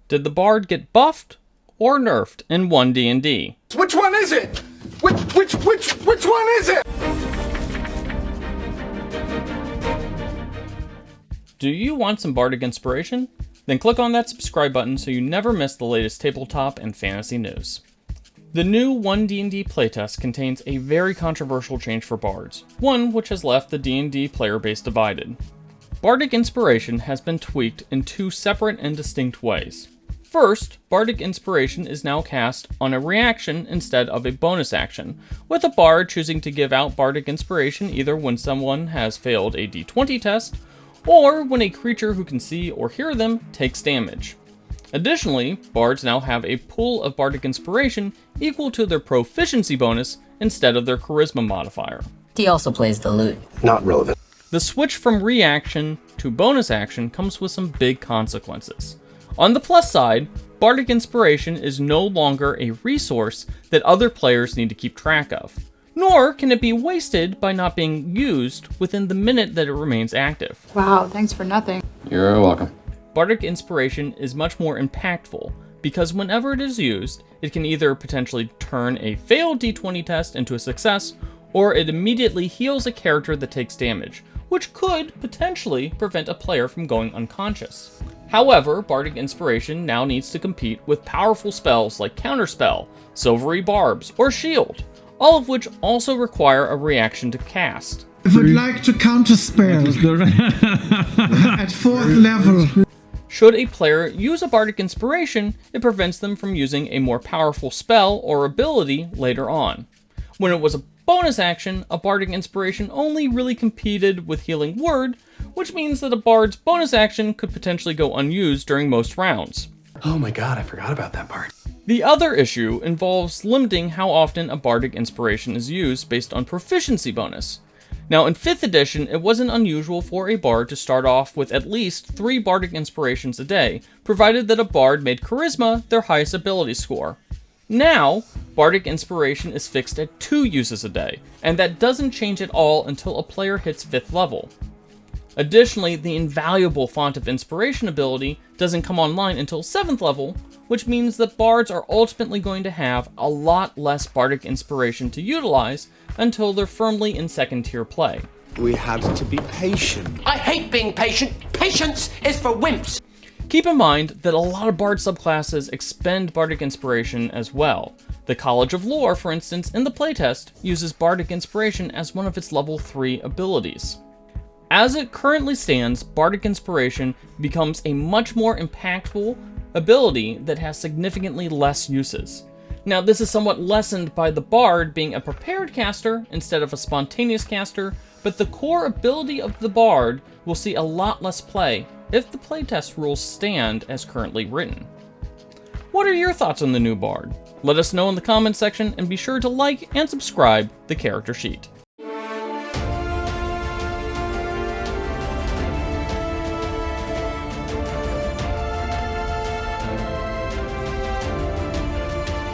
Did the Bard get buffed or nerfed in One D&D? Which one is it? Which one is it? Do you want some Bardic inspiration? Then click on that subscribe button so you never miss the latest tabletop and fantasy news. The new One D&D Playtest contains a very controversial change for Bards, one which has left the D&D player base divided. Bardic inspiration has been tweaked in two separate and distinct ways. First, Bardic inspiration is now cast on a reaction instead of a bonus action, with a Bard choosing to give out Bardic inspiration either when someone has failed a D20 test, or when a creature who can see or hear them takes damage. Additionally, Bards now have a pool of Bardic inspiration equal to their proficiency bonus instead of their charisma modifier. He also plays the lute. Not relevant. The switch from reaction to bonus action comes with some big consequences. On the plus side, Bardic inspiration is no longer a resource that other players need to keep track of, nor can it be wasted by not being used within the minute that it remains active. Wow, thanks for nothing. You're welcome. Bardic inspiration is much more impactful because whenever it is used, it can either potentially turn a failed D20 test into a success, or it immediately heals a character that takes damage, which could potentially prevent a player from going unconscious. However, Bardic inspiration now needs to compete with powerful spells like Counterspell, Silvery Barbs, or Shield, all of which also require a reaction to cast. I would like to counterspell at 4th level. Should a player use a Bardic inspiration, it prevents them from using a more powerful spell or ability later on. When it was a bonus action, a Bardic inspiration only really competed with Healing Word, which means that a Bard's bonus action could potentially go unused during most rounds. Oh my god, I forgot about that part. The other issue involves limiting how often a Bardic inspiration is used based on proficiency bonus. Now in 5th edition, it wasn't unusual for a Bard to start off with at least 3 Bardic inspirations a day, provided that a Bard made Charisma their highest ability score. Now, Bardic inspiration is fixed at 2 uses a day, and that doesn't change at all until a player hits 5th level. Additionally, the invaluable Font of Inspiration ability doesn't come online until 7th level, which means that Bards are ultimately going to have a lot less Bardic inspiration to utilize until they're firmly in 2nd tier play. We have to be patient. I hate being patient. Patience is for wimps. Keep in mind that a lot of Bard subclasses expend Bardic inspiration as well. The College of Lore, for instance, in the playtest, uses Bardic inspiration as one of its level 3 abilities. As it currently stands, Bardic inspiration becomes a much more impactful ability that has significantly less uses. Now, this is somewhat lessened by the Bard being a prepared caster instead of a spontaneous caster, but the core ability of the Bard will see a lot less play if the playtest rules stand as currently written. What are your thoughts on the new Bard? Let us know in the comments section, and be sure to like and subscribe the character sheet.